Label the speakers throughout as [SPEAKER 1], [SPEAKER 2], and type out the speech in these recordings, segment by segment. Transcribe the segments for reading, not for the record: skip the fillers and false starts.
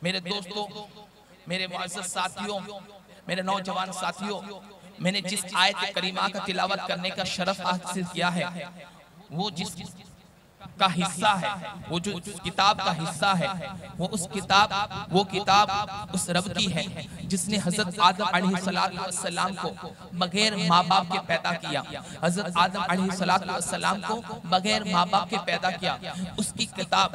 [SPEAKER 1] मेरे दोस्तों, मेरे मुअज़्ज़ज़ साथियों, मेरे नौजवान साथियों, मैंने जिस आयत करीमा का तिलावत करने का शरफ हासिल किया है, वो जिस का हिस्सा है, वो जो किताब का हिस्सा है, वो किताब उस रब की है जिसने हजरत आदम अलैहिस्सलाम को बगैर माँ बाप के पैदा किया। हजरत आदम अलैहिस्सलाम को बगैर माँ बाप के पैदा किया। उसकी किताब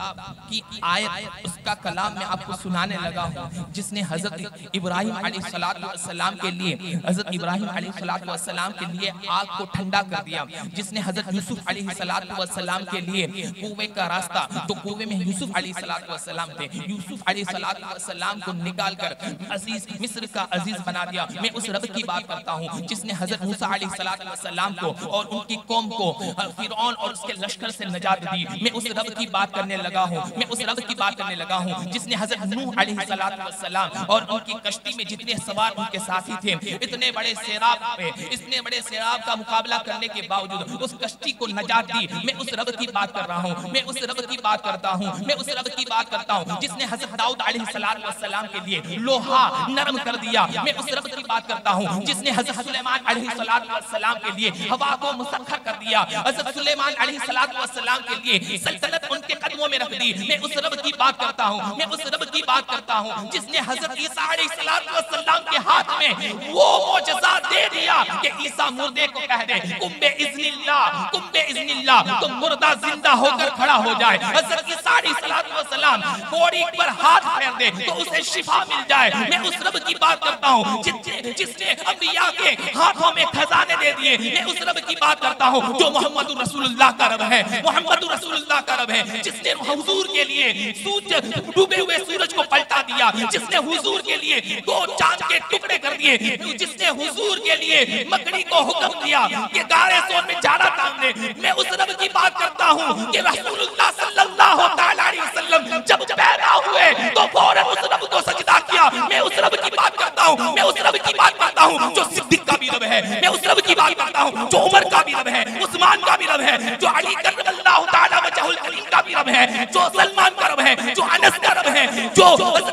[SPEAKER 1] की आयत, उसका कलाम मैं आपको सुनाने लगा हूँ, जिसने हजरत इब्राहिम अलैहिस्सलाम के लिए, हजरत इब्राहिम अलैहिस्सलाम के लिए आग को ठंडा कर दिया, जिसने हजरत यूसुफ अलैहिस्सलाम के लिए कुएं का रास्ता, तो कुएं में यूसुफ अलैहिस्सलाम थे, यूसुफ अलैहिस्सलाम को निकालकर अजीज, मिस्र का अजीज बना दिया। मैं उस रब की बात करता हूँ जिसने हजरत मूसा अलैहिस्सलाम को और उनकी कौम को फिरौन और उसके लश्कर से निजात दी। मैं उस रब की बात करने लगा हूँ, मैं उस रब की बात करने लगा हूँ जिसने हजरत नूह अलैहिस्सलाम और उनकी कश्ती में जितने सवार उनके साथी थे, इतने बड़े सैलाब का मुकाबला करने के बावजूद उस कश्ती को निजात दी। मैं उस रब की बात कर रहा हूँ, मैं उस रब की बात करता हूँ, मैं उस रब की बात करता हूँ जिसने हजरत दाऊद अलैहिस्सलाम के लिए लोहा नरम कर दिया। मैं उस रब की बात करता हूँ जिसने हजरत सुलेमान अलैहिस्सलाम के लिए हवा को मुसख्खर कर दिया। हजरत सुलेमान अलैहिस्सलाम के लिए सल्तनत उनके कदमों में रख दी। मैं उस रब की बात करता हूँ, मैं उस रब की बात करता हूँ जिसने हजरत ईसा अलैहिस्सलाम के हाथ में वो मौजज़ा दे दिया कि ईसा मुर्दे को कह दे कुम्बे इज़्निल्लाह, तो मुर्दा जिंदा होकर खड़ा हो जाए। हजरत ईसा अलैहिस्सलाम बॉडी पर हाथ फेर दे तो उसे शिफा मिल जाए। मैं उस रब की बात करता हूँ जिसने अंबिया के हाथों में खजाने दे दिए। मैं उस रब की बात करता हूँ जो मोहम्मद रसूलुल्लाह का रब है, मोहम्मद रसूलुल्लाह का रब है, जिसने हुजूर के लिए डूबे हुए सूरज को पलटा दिया, जिसने हुजूर के लिए 2 चांद के टुकड़े कर दिए, जिसने हुजूर के लिए मकड़ी को हुक्म दिया कि गारे सोन में जाना काम दे। मैं उस रब की बात करता हूँ कि रसूलुल्लाह सल्लल्लाहु अलैहि वसल्लम जब पैदा हुए तो फौरन उस रब को सजदा किया। मैं उस रब की बात करता हूँ, मैं उस रब की बात करता हूँ जो सिद्दीक का भी रब है, मैं उस रब की बात करता हूँ जो उमर का भी रब है, उस्मान का भी रब है, जो अली करमल्लाहु तआला वजहुल करीम का भी रब है, जो सलमान का रब है, जो अनस का रब है, जो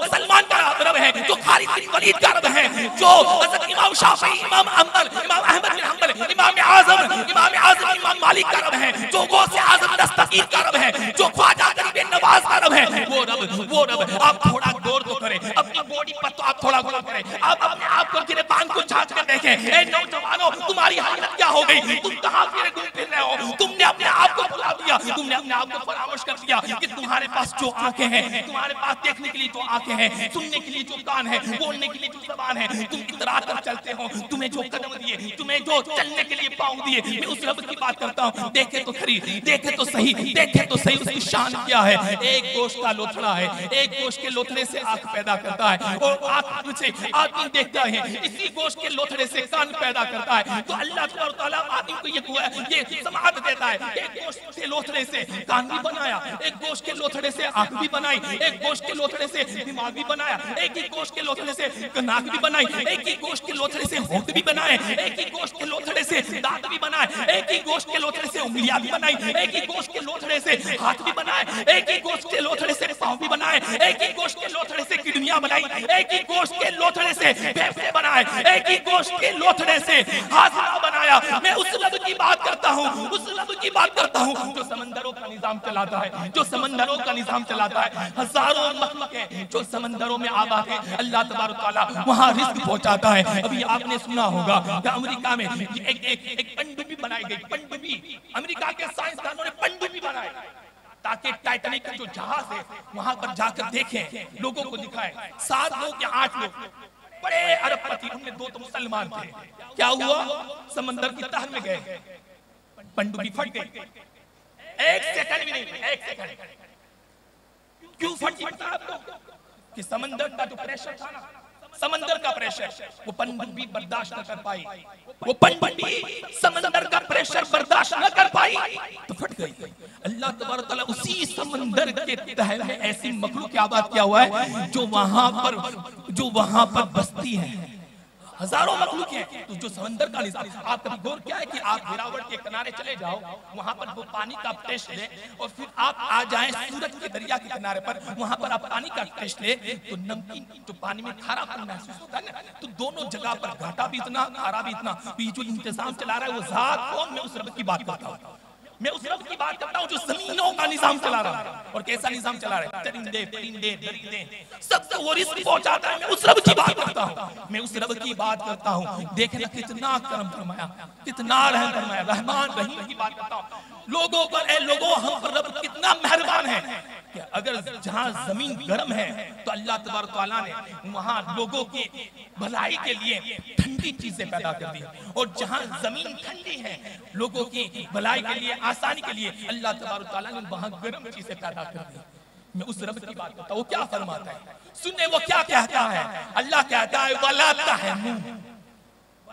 [SPEAKER 1] सलमान का रब है, जो खालिद बिन वलीद का रब है, जो हज़रत इमाम शाफी, इमाम अहमद बिन हंबल, इमाम आज़म इमाम मालिक का रब है, जो गौसे आज़म दस्तगीर का रब है, जो ख्वाजा गरीब नवाज का रब है। वो रब आप थोड़ा गौर तो करें, अपनी बॉडी पर तो आप थोड़ा गौर करें, आप अपने आप को गिरबान को झांक कर देखें। ए नौजवानों, तुम्हारी हालत क्या हो गई? तुम कहाँ घूम फिर रहे हो? तुमने अपने आप को भुला दिया, तुमने अपने आप को फरामोश कर दिया कि तुम्हारे पास जो आंखें हैं, तुम्हारे पास देखने के लिए जो आंखें हैं, सुनने के लिए जो कान है, बोलने के लिए जो ज़बान है, तुम इतरा कर चलते हो, तुम्हें जो कदम दिए, तुम्हें जो चलने के लिए पाँव दिए। मैं उस रब की बात करता हूँ। देखे तो खरी, देखे तो सही उसकी शान क्या है। एक गोश्त का लोथड़ा है, एक गोश्त के लोथड़े से आंख पैदा करता है और आंख से आदमी देखता है, इसी गोश्त के लोथड़े से कान पैदा करता है। तो अल्लाह तआला आदमी को ये समाअत देता है। एक गोश्त के लोथड़े से कान भी बनाया, एक गोश्त के लोथड़े से आंख भी बनाई, एक गोश्त के लोथड़े से दिमाग भी बनाया, एक ही गोश्त के लोथड़े से नाक भी बनाई, एक ही गोश्त के लोथड़े से होंठ भी बनाए, एक ही गोश्त के लोथड़े से दांत भी बनाए, एक ही गोश्त के लोथड़े से उंगलियां भी बनाई, एक ही गोश्त के लोथड़े से हाथ भी बनाए, एक ही गोश्त के लोथड़े से पांव भी बनाए, एक ही गोश्त के लोथड़े से किडनियां बनाई, एक ही गोश्त के लोथड़े से फेफड़े बनाए, एक ही गोश्त के लोथड़े से हाजमा बनाया। मैं उस रब की बात करता हूँ, उस रब की बात करता हूँ जो समंदरों का निजाम चलाता है, जो समंदरों का निजाम चलाता है। हजारों मखलूक है जो समंदरों में आबाद है, अल्लाह तबारक तआला वहाँ रिज़्क पहुँचाता है। अभी आपने सुना होगा कि अमेरिका में एक पनडुब्बी बनाई गई, पनडुब्बी, अमेरिका के साइंसदानों ने पनडुब्बी बनाई ताकि टाइटैनिक का जो जहाज है वहां पर जाकर देखें, लोगों को दिखाएं। 7 लोग या 8 लोग बड़े अरबपति, उनमें 2 तो मुसलमान थे। क्या हुआ? समंदर की तह में गए, पनडुब्बी फट गई। 1 सेकंड भी नहीं, 1 सेकंड। क्यों फटी पता है आपको? कि समंदर का जो प्रेशर था ना, समंदर का प्रेशर, वो पनडुब्बी बर्दाश्त न कर पाई, वो पनडुब्बी समंदर का प्रेशर बर्दाश्त न कर पाई तो फट गई। अल्लाह तबारक तआला उसी समंदर के तह में ऐसी मखलूक की आबाद किया हुआ है जो वहां पर बसती है। हजारों मखलूक हैं। तो जो समंदर का निजाम, आप कभी गौर किया है कि आप वेरावट के किनारे चले जाओ, वहां पर वो पानी का टेस्ट ले, और फिर आप आ जाएं सूरज के दरिया के किनारे पर, वहां पर आप पानी का टेस्ट ले, तो नमकीन जो पानी में खारापन महसूस होता है ना, तो दोनों जगह पर घाटा भी इतना, खारा भी इतना। तो ये जो इंतजाम चला रहा है वो जात कौन? मैं उस रब की बात करता हूँ, मैं उस रब की बात करता हूँ जो जमीनों का निजाम चला रहा है। और कैसा निजाम चला रहा है? चरिंदे, परिंदे, दरिंदे सबसे वो रिस्क पहुंचाता है। मैं उस रब की बात करता हूँ, मैं उस रब की बात करता हूँ। देखना कितना करम फरमाया, कितना रहम फरमाया, रहमान रहीम की बात करता हूँ। लोगों पर, ए लोगों, हम पर रब कितना मेहरबान है कि अगर जहाँ जमीन गर्म है तो अल्लाह तबारक तआला ने वहाँ लोगों की भलाई के लिए ठंडी चीजें पैदा कर दी, और जहाँ जमीन ठंडी है लोगों की भलाई के लिए, आसानी के लिए अल्लाह तबारक तआला ने वहाँ गर्म चीजें पैदा कर दी। मैं उस रब की बात करता हूँ, वो क्या फरमाता है सुनने, वो क्या कहता है? अल्लाह कहता है वला तहनु,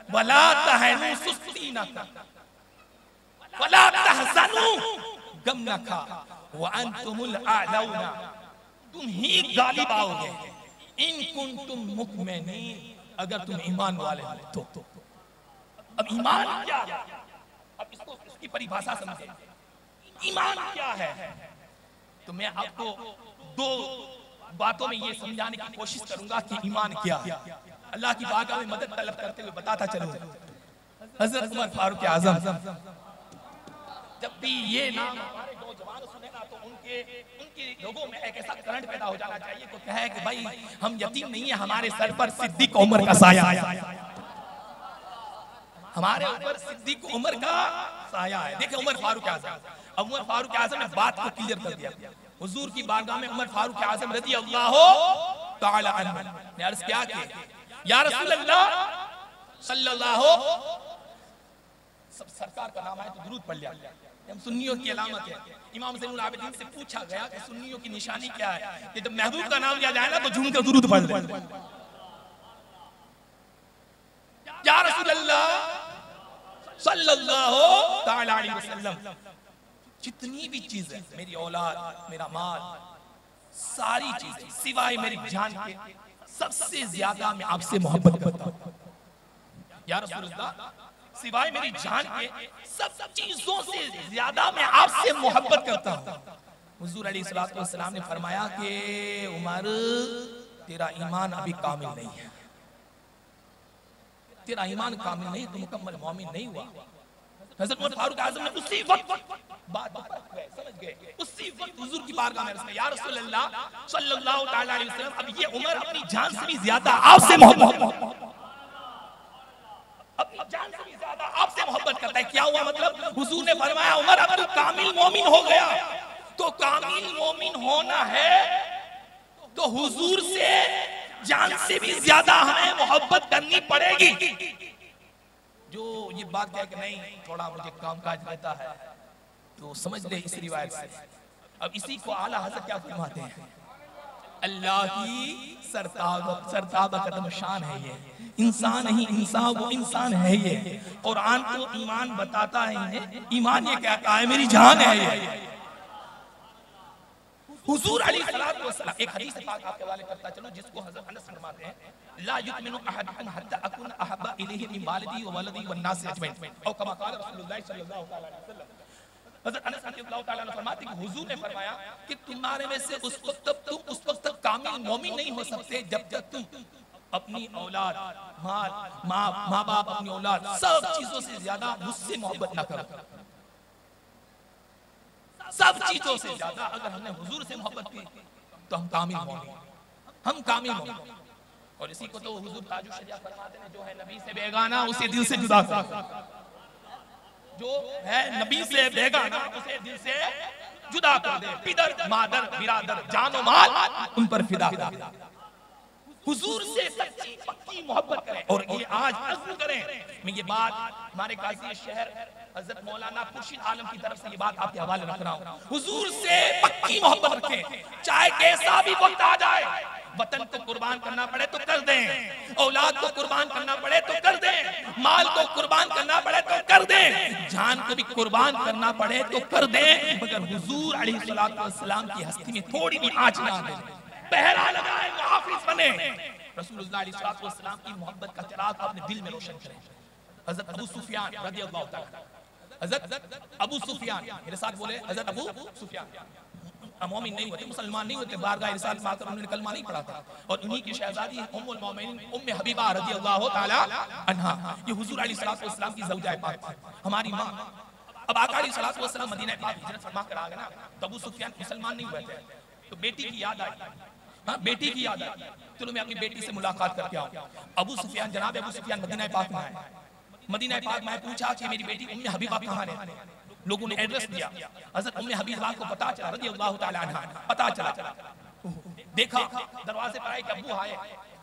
[SPEAKER 1] वला तहनु, सुस्ती ना कर, वला तहज़नु, गम न खा, व अंतुमुल आलौना, तुम ही गालिब आओगे, इन कुंतुम मुमिनीन, अगर तुम ईमान वाले हो तो। अब ईमान क्या है? अब इसको, इसकी परिभाषा समझे, ईमान क्या है? तो मैं आपको दो बातों में ये समझाने की कोशिश करूंगा कि ईमान क्या है। अल्लाह की बारगाह में मदद तलब करते हुए बताता चलूं, हजरत उमर फारूक आज़म, जब भी ये नाम हमारे नौजवान सुनेगा तो उनके लोगों में एक ऐसा करंट पैदा हो जाना चाहिए तो कहे कि भाई हम यतीम नहीं है, हमारे सर पर सिद्दीक उमर का साया है, हमारे ऊपर सिद्दीक उमर का साया है। देखिए उमर फारूक आज़म, अब उमर फारूक आज़म ने बात को क्लियर कर दिया। हुजूर की बारगाह में उमर फारूक आज़म रज़ी अल्लाह तआला अन्हु ने अर्ज किया कि या रसूल अल्लाह सल्लल्लाहु, सब सरकार का नाम है तो दुरूद पढ़ लिया, हम सुन्नियों की अलामत है। इमाम ज़ैनुल आबिदीन से पूछा गया कि सुन्नियों की निशानी क्या है, कि जब महबूब का नाम लिया जाए ना तो झूम कर दुरूद पढ़ ले। या रसूल अल्लाह सल्लल्लाहु तआला अलैहि वसल्लम, जितनी भी चीज है, मेरी औलाद, मेरा माल, सारी चीजें सिवाय मेरी जान के, सबसे ज्यादा मैं आपसे मोहब्बत करता हूं। या रसूल अल्लाह, सिवाय मेरी जान के सब चीजों से ज्यादा मैं आपसे मोहब्बत करता हूं। हुजूर अलैहिस्सलातु वस्सलाम ने फरमाया कि उमर, तेरा ईमान अभी कामिल नहीं है, तेरा ईमान कामिल नहीं, तो मुकम्मल मोमिन नहीं हुआ। हज़रत उमर फारूक आज़म ने उसी वक्त बात समझ गए, उसी वक्त हुजूर की बारगाह में रसूल, या रसूल अल्लाह सल्लल्लाहु तआला अलैहि वसल्लम, अब ये उमर अपनी जान से भी ज्यादा आपसे मोहब्बत, अपनी जान से भी ज्यादा आपसे मोहब्बत करता है। क्या हुआ मतलब? हुजूर ने फरमाया उमर अब तू कामिल मोमिन हो गया, तो कामिल मोमिन होना है तो हुजूर से जान से भी ज्यादा हमें मोहब्बत करनी पड़ेगी। जो ये बात कहे कि नहीं थोड़ा मुझे कामकाज रहता है तो समझ ले इस रिवायत से। अब इसी को आला हज़रत क्या फरमाते हैं, अल्लाह की सरताब कदम शान है ये, इंसान ही इंसान, वो इंसान है ये। कुरान तो ईमान बताता है, ईमान ये कहता है मेरी जान है ये। हुजूर अलैहिस्सलातु वस्सलाम, एक हदीस पाक आपके हवाले करता चलो जिसको हज़रत अनस फरमाते हैं, ला युमिनु अहदुकुम हत्ता अकुन अहब्बा इलैहि मिन वालिदी व वलदी वन नास अजमईन, औ कमा क़ाल रसूलुल्लाह सल्लल्लाहु अलैहि वसल्लम। हज़रत अनस रज़ियल्लाहु तआला अन्हु फरमाते हैं कि हुजूर ने फरमाया कि तुम्हारे में से उस वक्त तक कामिल मोमिन नहीं हो सकते जब तक तुम अपनी औलाद, माल, माँ बाप, अपनी औलाद, सब चीजों से ज्यादा मुझसे मोहब्बत ना करो। सब चीजों से ज्यादा अगर हमने हुजूर से मोहब्बत की तो हम कामिल मोमिन, हम कामिल मोमिन। और इसी को तो हुजूर ताजुल शरिया फरमाते हैं, जो है नबी से बेगाना उसे दिल से जुदा कर, जो है नबी से बेगाना उसे दिल से जुदा कर दे, पिदर मादर बिरादर जानो माल उन पर फिदा कर दे। हुजूर से सच्ची पक्की मोहब्बत करें। और ये आज अज़्म करें, मैं ये बात हमारे काज़ी शहर हज़रत मौलाना खुर्शीद आलम की तरफ से ये बात आपके हवाले रख रहा हूँ, हुजूर से पक्की मोहब्बत रखें, चाहे कैसा भी वक्त आ जाए। वतन को कुर्बान करना पड़े तो कर दें, औलाद को कुर्बान करना पड़े तो कर दें, माल को कुर्बान करना पड़े तो कर दें, जान को भी कुर्बान करना पड़े तो कर दें, मगर हुजूर अलैहिस्सलातु वस्सलाम की हस्ती में थोड़ी भी आँच ना आने, पहरा लगाए, मुहाफिज बने। रसूलुल्लाह अलैहि वसल्लम की मोहब्बत का चिराग अपने दिल में रोशन करें। हजरत अबू सुफियान रदियल्लाहु ताला, हजरत अबू सुफियान, मेरे साथ बोले हजरत अबू सुफियान मोमिन नहीं होते, मुसलमान नहीं होते, बारगाह रिसालत में आकर उन्होंने कलमा नहीं पढ़ा था। और उन्हीं की शहजादी उम्मुल मोमिनीन उम्मे हबीबा रदियल्लाहु ताला अन्हा, ये हुजूर अलैहिस्सलातु वस्सलाम की ज़ौजा पाक थी, हमारी माँ। अब आका अलैहिस्सलातु वस्सलाम मदीना पाक हिजरत फरमा कर आ गए ना, तो अबू सुफियान मुसलमान नहीं हुए थे, तो बेटी की याद आई। हाँ, बेटी की याद आई, चलो मैं अपनी बेटी से मुलाकात करके आऊँ। अबू सुफियान, जनाब अबू सुफियान मदीना पाक में आए। मदीना पाक में पूछा कि मेरी बेटी उम्मे हबीबा कहाँ रहती है। लोगों ने एड्रेस दिया, हजरत उम्मे हबीबा को पता चला रदियल्लाहु ताला अन्हा, पता चला, देखा दरवाजे पर आए कि अब्बू आए,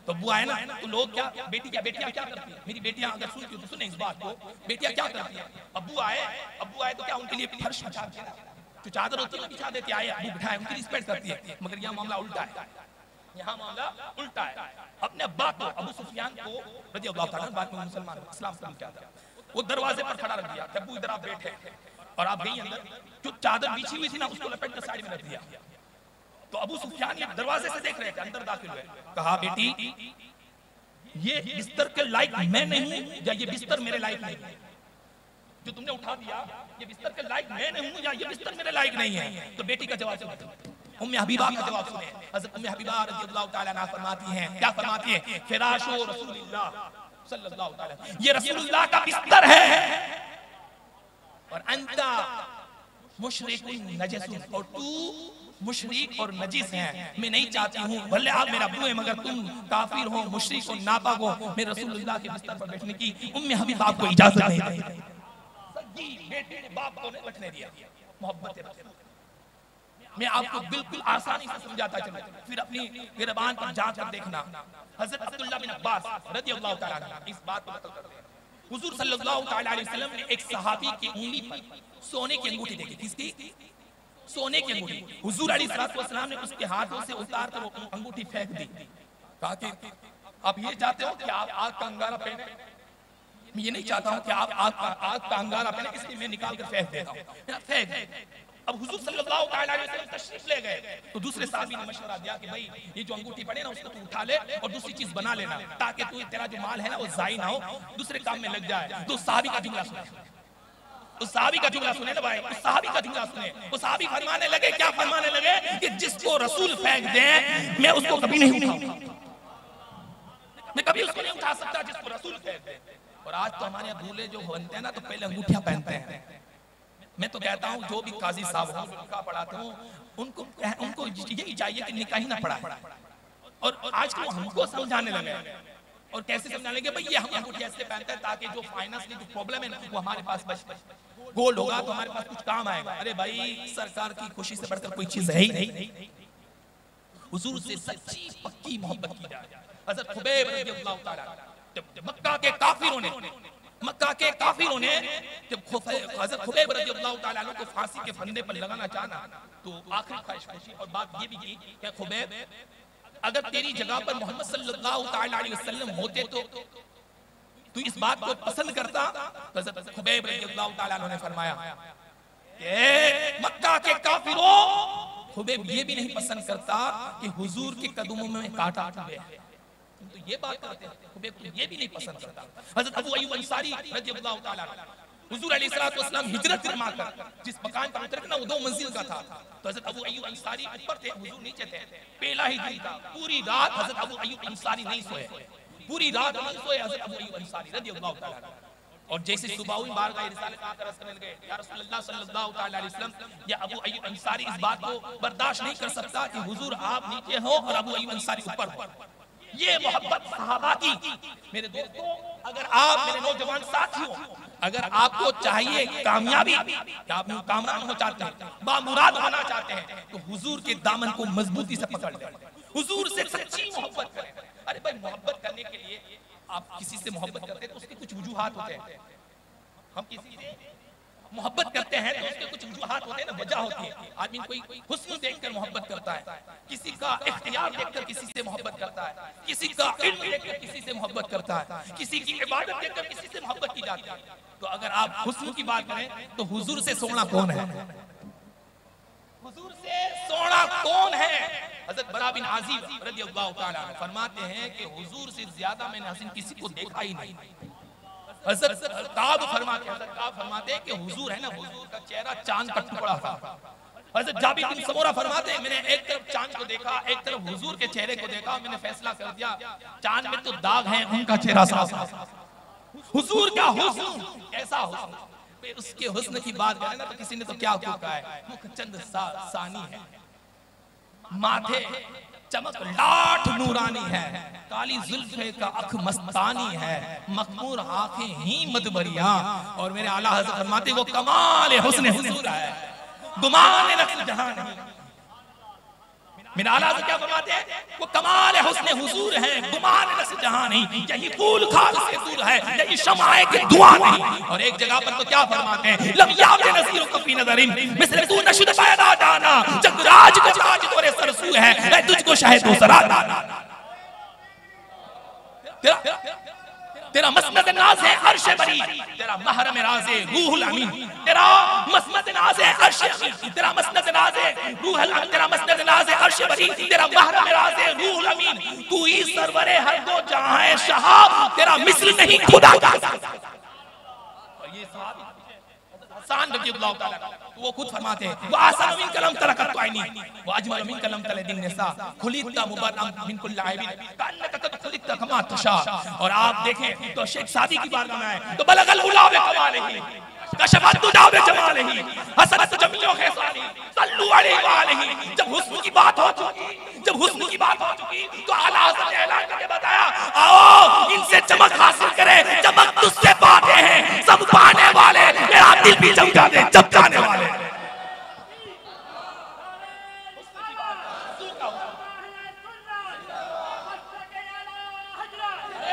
[SPEAKER 1] तो अब्बू आए ना, तो लोग क्या बेटियां क्या करती है, मेरी बेटियां अगर सुनती हो तो सुने इस बात को, बेटियां क्या करती है, अब्बू आए तो क्या उनके लिए फर्श बिछाती है, जो चादर होती है ना बिछा देती है, आए अब्बू बिठाए, उनकी रिस्पेक्ट करती है। मगर यहाँ मामला उल्टा है, यहाँ मामला उल्टा है। अपने अब्बा को, अबू सुफियान को रदियल्लाहु ताला बाद में मुसलमान इस्लाम कबूल किया था, वो दरवाजे पर खड़ा रख दिया, अब्बू इधर आप बैठे, और आप गई अंदर, जो चादर बिछी हुई थी ना उसको लपेट कर साइड में रख दिया। तो अबू सुफियान ये दरवाजे से देख रहे थे, अंदर दाखिल हुए, कहा बेटी ये बिस्तर के लायक मैं नहीं हूं या ये बिस्तर मेरे लायक नहीं है, जो तुमने उठा दिया ये बिस्तर के लायक मैं नहीं हूं या ये बिस्तर मेरे लायक नहीं है। तो बेटी का जवाब सुनिए, उम्मे हबीबा का जवाब सुने। हजरत उम्मे हबीबा रज़ियल्लाहु ताला अन्हा फरमाती हैं, क्या फरमाती हैं, फिराशो रसूलुल्लाह सल्लल्लाहु ताला, ये रसूलुल्लाह का बिस्तर है, और अंता मुशरिकुन नजसुन, और तू मुशरिक और नजीस है। मैं नहीं चाहती हूँ, भले आप मेरा अब्बू है, मगर तुम काफिर हो, मुशरिक और नापाक हो, मैं रसूलुल्लाह के बिस्तर पर बैठने की उम्मे हबीबा को इजाजत नहीं दी। सच्ची बेटी ने बाप को नहीं बैठने दिया। मोहब्बत रसूल मैं आपको बिल्कुल आसानी से समझाता चलूं, फिर अपनी गिरबान पर जांच कर देखना। हजरत अब्दुल्लाह बिन अब्बास रज़ियल्लाहु ताला अन्हु इस बात को नकल करते हैं, हुजूर सल्लल्लाहु ताला अलैहि वसल्लम ने एक सहाबी की उंगली पर सोने की अंगूठी देखी। किसकी? सोने की अंगूठी। हुजूर अलैहिस्सलातु वस्सलाम ने उसके हाथों से उतार कर वो अंगूठी फेंक दी। कहा कि आप ये चाहते हो कि आप आग का अंगारा पहने? मैं ये नहीं चाहता हूं कि आप आग का अंगारा पहने, इसलिए मैं निकाल कर फेंक देता हूं। फेंक। अब हुजूर सल्लल्लाहु अलैहि वसल्लम तशरीफ ले गए, तो दूसरे साहबी ने मशवरा दिया कि भाई ये जो अंगूठी पड़े ना उसको तू उठा ले और दूसरी चीज बना लेना, ताकि तू तेरा जो माल है ना वो जाई ना हो, दूसरे काम में लग जाए। तो साहबी का जुमला सुने, उस साहबी का जुमला सुने ना भाई, उस साहबी का जुमला सुने। उस साहबी फरमाने लगे, क्या फरमाने लगे कि जिसको रसूल फेंक दे मैं उसको कभी नहीं उठाऊंगा, मैं कभी उसको नहीं उठा सकता जिसको रसूल फेंक दे। और आज तो हमारे यहाँ दूल्हे जो बनते हैं ना तो पहले अंगूठियां पहनते हैं। मैं तो कहता हूँ जो भी काजी साहब हो जो निकाह पढ़ाते हो उनको यही चाहिए कि निकाह ही ना पढ़ाए। और आजकल हमको समझाने लगे, और कैसे समझाने लगे, भाई ये हम अंगूठी ऐसे पहनते हैं ताकि जो फाइनेंस की जो प्रॉब्लम है ना वो हमारे पास बच, गोल्ड होगा तो हमारे पास कुछ काम आएगा। अरे भाई सरकार की खुशी से बढ़कर कोई चीज है ही नहीं। हुजूर से सच्ची पक्की मोहब्बत की जाए। हज़रत खुबैब रज़ियल्लाहु ताला, जब मक्का के काफिरों ने जब हज़रत खुबैब रज़ियल्लाहु ताला को फांसी के फंदे पर लगाना चाहा तो आखिरी ख्वाहिश पूछी और बात ये भी की कि खुबैब अगर तेरी जगह पर मोहम्मद सल्लल्लाहु ताला अलैहि वसल्लम होते तो तू इस बात को पसंद करता? तो हज़रत खुबैब रज़ियल्लाहु ताला ने फरमाया कि मक्का के काफिरों, खुबैब ये भी नहीं पसंद करता कि हुजूर के कदमों में कांटा चुभे, तो ये बात करते हैं। खुबैब ये भी नहीं पसंद करता। हज़रत अबू अय्यूब अंसारी रज़ियल्लाहु ताला हुजूर अलैहिस्सलातु वस्सलाम हिजरत फरमा कर जिस मकान पर उतरे ना वो 2 मंजिल का था, तो हज़रत अबू अय्यूब अंसारी ऊपर थे, हुजूर नीचे थे। पहला ही दिन था, पूरी रात हज़रत अबू अय्यूब अंसारी नहीं सोए, पूरी रात नहीं सोए हज़रत अबू अय्यूब अंसारी रज़ियल्लाहु ताला। और जैसे सुबह हुई बारगाह रिसालत में आकर अर्ज़ करने लगे, या रसूलुल्लाह सल्लल्लाहु ताला अलैहि वसल्लम, या अबू अय्यूब अंसारी इस बात को बर्दाश्त नहीं कर सकता कि हुजूर आप नीचे हो और अबू अय्यूब अंसारी ऊपर हो। ये मोहब्बत सहाबा की। मेरे दोस्तों, अगर आप मेरे नौजवान साथियों, अगर आपको चाहिए कामयाबी, आप कामयाब होना चाहते हैं, बामुराद होना चाहते हैं, तो हुजूर के दामन को मजबूती से पकड़ लें, हुजूर से सच्ची मोहब्बत करें। अरे भाई मोहब्बत करने के लिए आप किसी से मोहब्बत करते हैं तो उसके कुछ वजूहात होते हैं। हम किसी से मोहब्बत करते हैं तो उसके कुछ वजूहात होते हैं ना, वजह होती है। आदमी कोई हुस्न देखकर मोहब्बत करता है, किसी का इख्तियार देखकर किसी से मोहब्बत करता है, किसी का इल्म देखकर किसी से मोहब्बत करता है, किसी की इबादत देखकर किसी से मोहब्बत की जाती है। तो अगर आप हुस्न की बात करें तो हुजूर से सोना कौन है? हुजूर से सोना कौन है? हज़रत बरा बिन आज़िब रज़ियल्लाहु ताला अन्हु फरमाते हैं कि हुजूर से ज्यादा मैंने हसीन किसी को देखा ही नहीं। हज़रत काब फरमाते हैं कि हुजूर है ना, हुजूर का चेहरा चांद का टुकड़ा था। हज़रत जाबिर बिन समूरा फरमाते हैं मैंने एक तरफ चांद को देखा, एक तरफ हुजूर के चेहरे को देखा, मैंने फैसला कर दिया चांद में तो दाग हैं, उनका चेहरा साफ। हुजूर का हुस्न ऐसा हुस्न, उसके हुस्न की बात करें ना तो किसी ने तो क्या कहा है, मुख चंद सानी है, माथे चमक लाठ नूरानी है, काली जुल्फे का अख मस्तानी है, मखमूर आंखें ही मदबरिया। और मेरे आला हज़रत फरमाते वो कमाल हुस्न हुजूर है, गुमान नक्श जहां नहीं। मेरे आला हज़रत क्या फरमाते हैं, वो कमाल हुस्न हुजूर है, गुमान नक्श जहां नहीं। यही फूल खाल से दूर है, यही शमाए की दुआ नहीं। और एक जगह पर तो क्या फरमाते हैं, लब याब नज़ीर कफी नज़रिन मिस्र तू नशुद पैदा जाना, जग राज को ताज तोरे सरसू है, मैं तुझको शायद दूसरा दाना। तेरा मसनद नाज है अर्श बरी, तेरा महरम राज है रूहुल अमीन। तेरा मसनद नाज है अर्श बरी, तेरा मसनद नाज है रूहुल अमीन। तेरा मसनद नाज है अर्श बरी, तेरा महरम राज है रूहुल अमीन। तू ही सरवरे हर दो जहां है शाह, तेरा मिस्र नहीं खुदा का। और ये सहाबी हसन रज़ियल्लाहु ताला वो खुद फरमाते हैं वो आसन मिन कलम तरकत आईनी वो अजमल मिन कलम तले दिन निसा खुलिता मुबरम मिन कुल लाइबिन कान्नका कद खुलिता कमा तशा। और आप देखें तो शेख सादी की बात में है तो बलगल उलावे कमालही कशफत दुदावे जमालही हसनत जमीओ खैसानी सल्लु अलैहि व अलैहि। जब हुस्न की बात हो चुकी, जब हुस्न की बात हो चुकी तो आला हज़रत ने ऐलान करके बताया आओ इनसे चमक हासिल करें, चमक तुझसे पाते हैं सब पाने वाले, मेरा दिल भी चमका दे जब जाने वाले।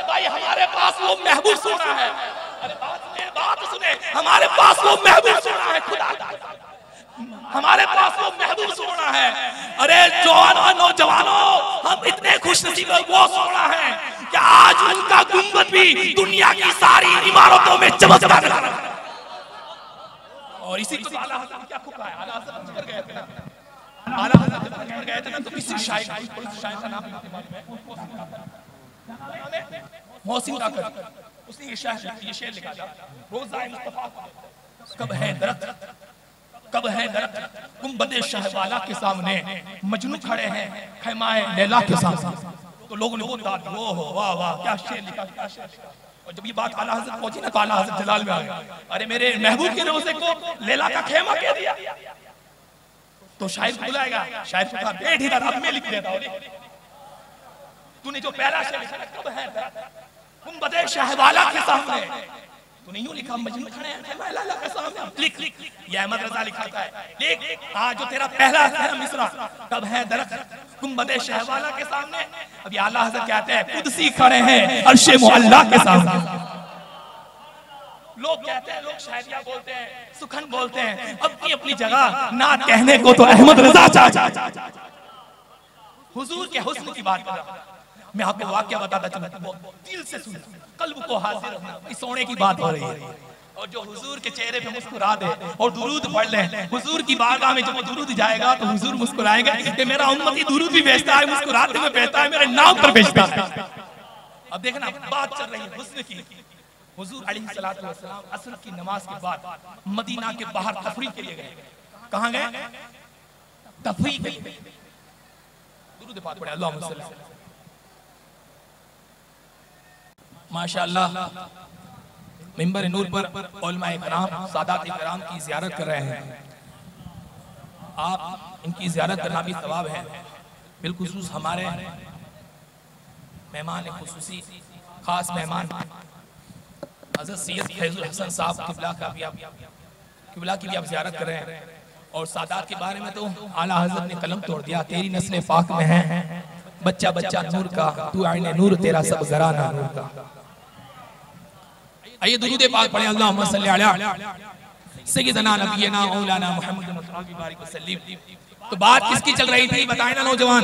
[SPEAKER 1] भाई हमारे पास वो महबूब सोना है, अरे बात सुने, हमारे पास वो महबूब सोना है, खुदा हमारे पास वो महबूब सोना है। अरे जवानों नौजवानों हम इतने खुशनसीब वो सोना है कि आज उनका गुंबद भी दुनिया की सारी इमारतों में चमकता है। और इसी को आला हज़रत क्या खूब है, आला हज़रत जिक्र गए थे ना, आला हज़रत जिक्र गए थे ना तो किसी शायर का नाम मोहसिन काकर, उसने ये शेर लिखा था रोज़ा मुस्तफा कब है दरख्त, कब है दरख्त गुंबदे शाहवाला के सामने, मजनू खड़े हैं खैमाए लैला के सामने। तो लोगों ने बोला वो हो वाह वाह क्या शेर लिखा, क्या शेर लिखा। और जब ये बात आला हज़रत पहुंची ना तो आला हज़रत जलाल में आ गए, अरे मेरे महबूब के रोज़े को लैला का खेमा कह दिया। तो शायर को बुलाएगा, शायर को कहा बैठ इधर अब मैं लिख देता हूं, तूने जो पहला शेर लिखा कब है गुंबदे शाहवाला के सामने, तूने यूं लिखा मजनू खड़े हैं लैला के सामने, लिख ये अहमद रजा लिखा है लिख। हाँ जो तेरा पहला है मिसरा कब है दरख्त गुंबदे शाहवाला के सामने। अभी आला हज़रत कहते हैं कुदसी खड़े हैं अर्शे मुअल्ला के सामने। लोग कहते हैं, लोग शायरिया बोलते हैं, सुखन बोलते हैं, अपनी अपनी जगह ना कहने को तो अहमद रजा चाचा हुजूर के हुस्न की बात कर रहा। मैं आपको वाक्य बताता चलूं, दिल से सुन, कल्ब को हासिल रखना, सोने की बात हो रही है। और जो हुजूर के चेहरे पे मुस्कुरा दे और दुरूद पढ़ ले, हुजूर की बारगाह में जब वो दुरूद जाएगा तो हुजूर मुस्कुराएंगे कि मेरा उम्मती दुरूद भी भेजता है, मुस्कुराते हुए भेजता है, मेरे नाम पर भेजता है। अब देखना बात चल रही है हुस्न की। हुजूर अलैहिस्सलातु वस्सलाम असर की नमाज के बाद मदीना के बाहर तफरीह के लिए गए। कहां गए? तफरीह के लिए। दुरूद पाक पढ़े अल्लाहुम्मा सल्ली अलैहि माशाअल्लाह। मिंबर नूर पर उलमाए किराम सादात किराम की ज़ियारत कर रहे हैं। आप इनकी ज़ियारत करना भी सवाब है। बिलखुसूस हमारे मेहमान खुसूसी खास मेहमान हज़रत सैयद फैज़ुल हसन साहब किबला की भी आप ज़ियारत कर रहे हैं। और सादात के बारे में तो आला हज़रत ने कलम तोड़ दिया, तेरी नस्ल पाक में है बच्चा बच्चा नूर का, तू आईने नूर तेरा सब घराना नूर का। आइए दुरूद पाक पढ़ें अल्लाहुम्मा सल्ली अला सय्यिदना नबियना मौलाना मुहम्मद बारिक वसल्लम। तो बात किसकी चल रही थी बताएं ना नौजवान,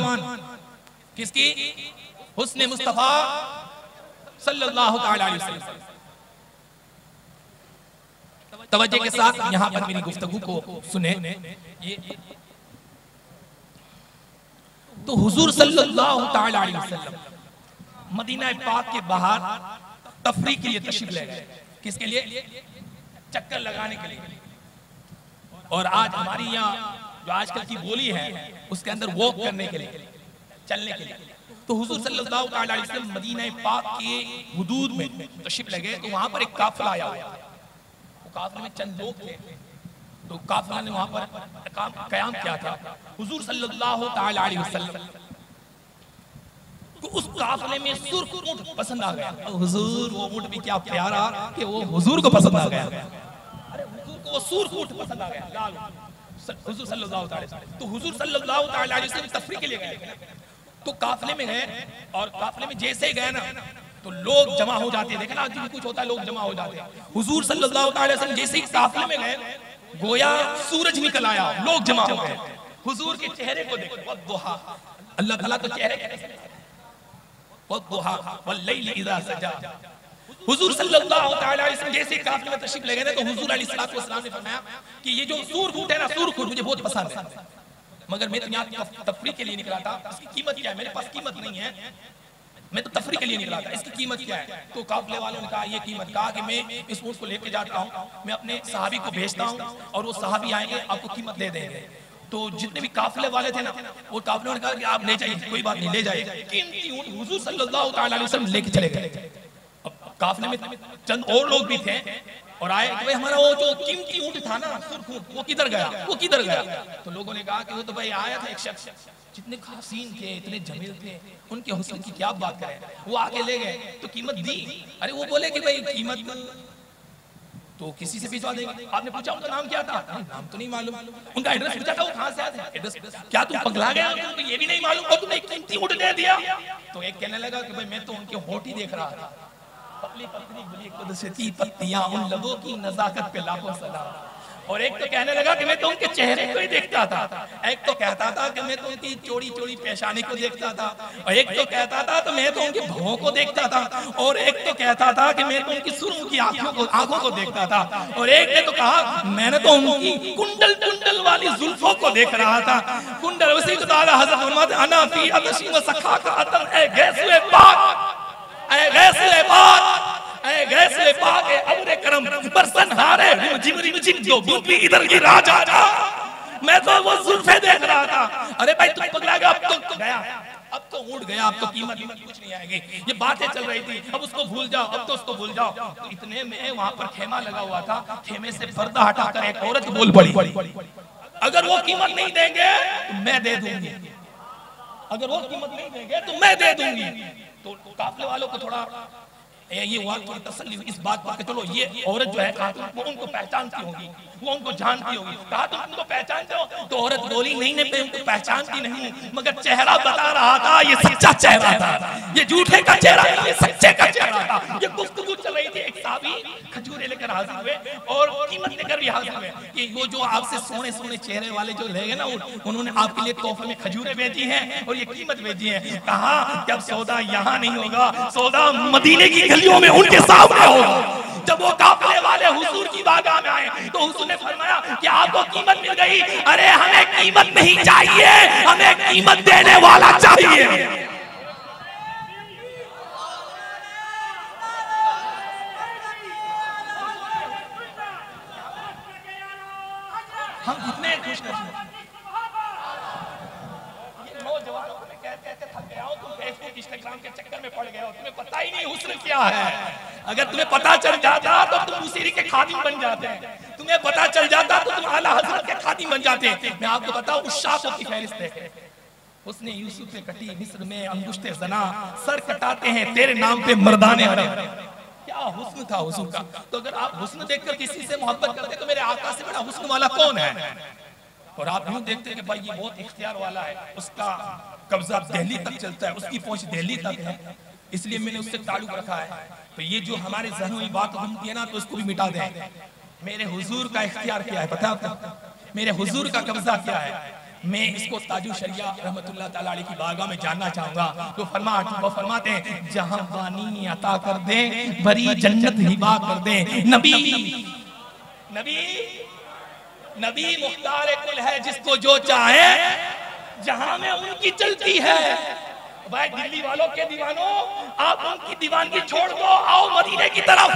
[SPEAKER 1] किसकी? हुस्न मुस्तफा सल्लल्लाहु तआला अलैहि वसल्लम। तवज्जो के साथ यहाँ पर मेरी गुफ्तगू को सुने। तो हुजूर सल्लल्लाहु ताला अलैहि वसल्लम मदीना पाक के बाहर तफरी के लिए तशरीफ ले गए। किसके लिए? चक्कर लगाने के लिए। और आज हमारी यहाँ जो आजकल की बोली है उसके अंदर वॉक करने के लिए, चलने के लिए। तो हुजूर सल्लल्लाहु अलैहि वसल्लम मदीना पाक के हुदूद में तशरीफ ले गए। तो वहां पर एक काफिला आया हुआ था। वो काफिले में चंद लोग थे। तो काफिला ने वहां पर कयाम किया था। हुजूर सल्लल्लाहु अलैहि वसल्लम तो उस काफिले में सुर्ख ऊंट पसंद आ गया। हुजूर वो ऊंट भी क्या प्यारा कि वो हुजूर को पसंद आ गया। अरे हुजूर को वो सुर्ख ऊंट पसंद आ गया, लाल हुजूर सल्लल्लाहु अलैहि वसल्लम। तो हुजूर सल्लल्लाहु अलैहि वसल्लम तफरीह के लिए गए। तो काफिले में गए और काफिले में जैसे ही गए ना तो लोग जमा हो जाते हैं। देखा ना आज भी कुछ होता है, लोग जमा हो जाते हैं। हुजूर सल्लल्लाहु अलैहि वसल्लम जैसे ही काफिले में गए गोया सूरज निकल आया, लोग जमा हो गए। हुजूर के चेहरे को देखो, वद्दुहा, अल्लाह ताला तो चेहरे वद्दुहा वल्लैलि इज़ा सजा। हुजूर सल्लल्लाहु अलैहि वसल्लम जैसे काफिले में तशरीफ ले गए तो हुजूर अलैहिस्सलातु वस्सलाम ने फरमाया कि ये जो सूर ऊंट है ना, सूर ऊंट मुझे बहुत पसंद है, मगर मैं तो यहाँ तफरीह के लिए निकला था। इसकी कीमत क्या है? मेरे पास कीमत नहीं है, मैं तो तफरीह के लिए निकला था, इसकी कीमत क्या है? तो काफिले वालों ने कहा ये कीमत, कहा कि मैं इस ऊंट को लेके जाता हूँ, मैं अपने सहाबी को भेजता हूँ और वो सहाबी आएंगे आपको कीमत दे देंगे। तो जितने भी काफिले वाले थे ना वो काफिले ने कहा कि आप ले जाइए, कोई बात नहीं, ले जाइए। कीमती ऊंट हुजूर सल्लल्लाहु अलैहि वसल्लम लेके चले गए। अब काफिले में चंद और लोग भी थे और आए कि भाई हमारा वो जो कीमती ऊंट था ना, सुर्ख ऊंट, वो किधर गया, वो किधर गया? तो लोगों ने कहा कि वो तो भाई आया था एक शख्स, जितने हसीन थे, इतने जमील थे, उनके हुस्न की क्या बात करें, वो आके ले गए तो कीमत दी। अरे वो बोले कि भाई कीमत तो किसी से भिजवा देंगे। आपने पूछा उनका नाम क्या था? नाम तो नहीं मालूम। उनका एड्रेस पूछा था, वो कहाँ से आए थे? एड्रेस क्या तुम पगला गया? तुमको ये भी नहीं मालूम और तुमने कीमती ऊंट दे दिया? तो एक कहने लगा कि भाई मैं तो उनके होठ ही देख रहा था, पतली पतली गुली कुदरती पत्तियां, उन लोगों की नजाकत पे लाखों सलाम। और एक तो कहने लगा कि मैं तो उनके चेहरे को ही देखता था, एक तो कहता था कि मैं तो उनकी चौड़ी चौड़ी पेशानी को देखता था, और एक तो कहता था तो मैं तो उनके भौं को देखता था, और एक तो कहता था कि मैं तो उनकी सुर्ख की आंखों को देखता था, और एक ने तो कहा मैंने तो उनकी कुंडल कुंडल वाली जुल्फों को देख रहा था। कुंडल उसी को ताला हज़रत फरमाते अना फी अतशी व सखा का अतन, ए गैसुए पाक, ए गैसुए पाक, ऐ गैसले पाके अब्रे करम बरसन हारे रिम रिम जिम जो बूंद भी इधर की राजा जा। मैं तो वो जुल्फे देख रहा था। अरे भाई तुम पगला गया, अब तो गया, अब तो उड़ गया, अब तो कीमत कुछ नहीं आएगी। ये बातें चल रही थी, अब उसको भूल जाओ, अब तो उसको भूल जाओ। तो इतने में वहां पर खेमा लगा हुआ था, खेमे से पर्दा हटाकर एक औरत बोल पड़ी, अगर वो कीमत नहीं देंगे तो मैं दे दूंगी, अगर वो कीमत नहीं देंगे तो मैं दे दूंगी। तो काफिले वालों को थोड़ा ये हुआ थोड़ी तसल्ली इस बात पर कि चलो ये औरत जो है खातून, वो उनको पहचानती होगी, वो उनको जानती होगी। कहा तुम उनको पहचानते हो? तो औरत बोली नहीं नहीं मैं उनको पहचानती नहीं, मगर चेहरा बता रहा था ये सच्चा चेहरा था, ये झूठे का चेहरा नहीं, ये सच्चे का चेहरा था। ये गुफ्तगू चल रही थी, एक साहबी खजूरें लेकर हाजिर हुए और कीमत लेकर भी हाजिर हुए कि वो जो आपसे सोने सोने चेहरे वाले जो ले गए ना, उन्होंने आपके लिए तोहफे में खजूरें भेजी हैं और ये कीमत भेजी है। कहा कि अब सौदा यहाँ नहीं होगा, सौदा मदीने की गलियों में उनके सामने होगा। जब वो काफिले वाले हुजूर की बारगाह में आए तो हुजूर ने फरमाया कि आपको कीमत मिल गई। अरे हमें कीमत नहीं चाहिए, हमें कीमत देने वाला चाहिए। हम कितने खुश नसीब, नौजवानों को मैं कहते थक गया हूं, तुम फेसबुक इंस्टाग्राम के चक्कर में पड़ गए हो, तुम्हें पता ही नहीं हुस्न क्या है। अगर तुम्हें पता चल जाता तो तुम उसी के खादिम बन जाते, तुम्हें पता चल जाता तो तुम आला हजरत के खादिम बन जाते। मैं आपको बताऊं उस शाखों की फहरिस्त है, उसने यूसुफ पे कटी मिस्र में अंगुष्ठे जना, सर कटाते हैं तेरे नाम पे मर्दाने अरब। क्या हुस्न था हुस्न का। तो अगर आप हुस्न देखकर किसी से मोहब्बत करते तो मेरे आका से बड़ा हुस्न वाला कौन है। और आप यूं देखते कि भाई ये बहुत इख्तियार वाला है, उसका कब्जा दिल्ली तक चलता है, उसकी पहुंच दिल्ली तक है, इसलिए मैंने उससे ताल्लुक रखा है। तो ये जो हमारे जहन में बात घूमती है ना, तो इसको भी मिटा दें। मेरे हुजूर का इख्तियार क्या है पता है आपको? मेरे हुजूर का कब्जा क्या है? मैं इसको ताजु शरिया रहमतुल्लाह ताला अलैह की बारगाह में जानना चाहूंगा। तो फरमाते हैं जहां बानी अता कर दे, बड़ी जन्नत हिबा कर दे। नबी नबी नबी मुख्तार कुल है, जिसको जो चाहे जहां में उनकी चलती है। भाई दिल्ली वालों के दीवानों, आप उनकी दीवानगी छोड़ दो, आओ मदीने की तरफ।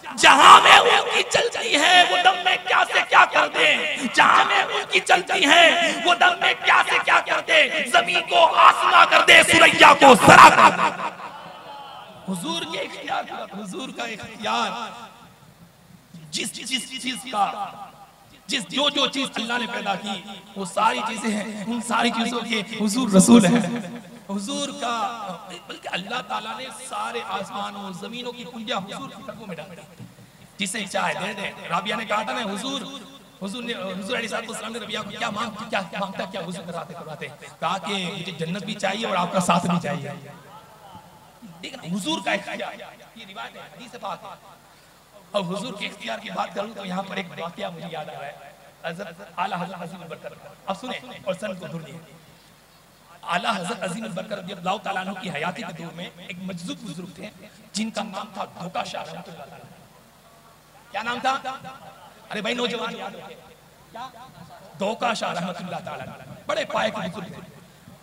[SPEAKER 1] जहां में उनकी चलती है वो दम में क्या से क्या कर दे, जहां में उनकी चलती है वो दम में क्या से क्या कर दे, जमीन को आसमां कर दे, सुरैया को सरा कर दे। हुजूर के इख्तियार, हुजूर का इख्तियार, जिस चीज का जो चीज अल्लाह ने पैदा की वो सारी चीजें हैं, उन सारी चीजों के हुजूर रसूल हैं। हुजूर का, बल्कि अल्लाह ताला ने सारे आसमानों जमीनों की कुंजियां हुजूर की तलवों में डाल दी, जिसे चाहे दे दे। राबिया ने कहा था ना, हुजूर अलैहिस्सलाम ने रबिया को क्या मांगता क्या हुजूर कराते कहा कि मुझे जन्नत भी चाहिए और आपका साथ भी चाहिए। देखना हुजूर का इख्तियार, ये रिवायत है, हदीस पाक है। और हुजूर के इख्तियार की बात करूं तो यहाँ पर एक वाकया मुझे याद आ रहा है। हज़रत आला हज़रत अज़ीम अल-बरकत, अब सुने और सन को ढूंढिए। आला हज़रत अज़ीम अल-बरकत रज़ियल्लाहु तआला अन्हु की हयाती के दौर में एक मजज़ूब बुजुर्ग थे जिनका नाम था धोखा शाह रहमतुल्लाह अलैह। क्या नाम था? अरे भाई नौजवान याद रखिए, क्या? धोखा शाह रहमतुल्लाह तआला अलैह, बड़े पाए के बुजुर्ग थे।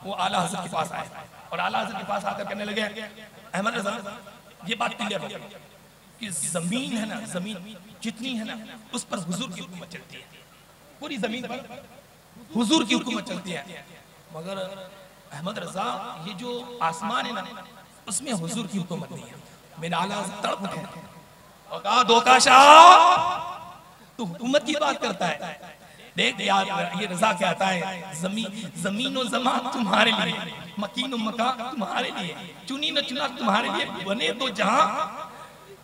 [SPEAKER 1] वो आला हज़रत के पास आए और आला हज़रत के पास आकर कहने लगे, अहमद रज़ा, ये बात क्लियर हो गई कि जमीन है ना, जमीन जितनी है ना उस पर हुजूर की हुकूमत चलती है, पूरी जमीन पर हुजूर की हुकूमत चलती है, मगर अहमद रजा ये जो आसमान है ना उसमें हुजूर की हुकूमत नहीं है। मेरा आला तड़प उठे और कहा, धोखा शाह तू हुकूमत की बात करता है, देख यार ये रजा कहता है जमीन और जमान तुम्हारे लिए, मकीन और मकान तुम्हारे लिए, चुनी न चुना तुम्हारे लिए, बने तो जहां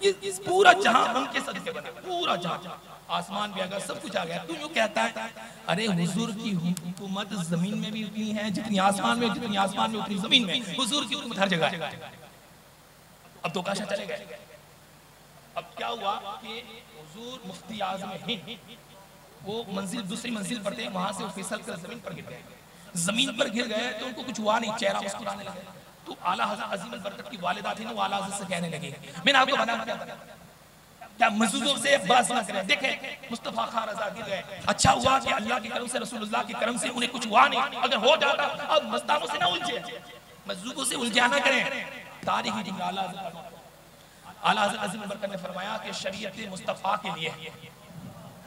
[SPEAKER 1] इस पूरा जहां उनके सदके बना, पूरा जहां आसमान भी आ गया, सब कुछ आ गया, तू यूं कहता है। अरे हुजूर की हुकूमत जमीन में भी उतनी है जितनी आसमान में, जितनी आसमान में उतनी जमीन में, हुजूर की हुकूमत हर जगह है। अब तो काशा चले गए। अब क्या हुआ कि हुजूर मुफ्ती आज़म हिंद वो मंजिल, दूसरी मंजिल पर थे, वहां से वो फिसल कर जमीन पर गिर गए। जमीन पर गिर गए तो उनको कुछ हुआ नहीं, चेहरा मुस्कुराने लगे। तो आला हज़रत अज़ीम अल-बरकत की वालिदा थी ना, वो आला हज़रत से कहने लगी, मैंने आपको बताया क्या मजदूरों से बस न करें। देखे मुस्तफा खान रजा गिर गए, अच्छा हुआ कि अल्लाह की करम से, रसूलुल्लाह की करम से उन्हें कुछ हुआ नहीं, अगर हो जाता अब मस्तानों से ना उलझे, मजदूरों से उलझा ना करें। तारीख ही आला हज़रत अज़ीम अल-बरकत ने फरमाया कि शरीयत मुस्तफा के लिए,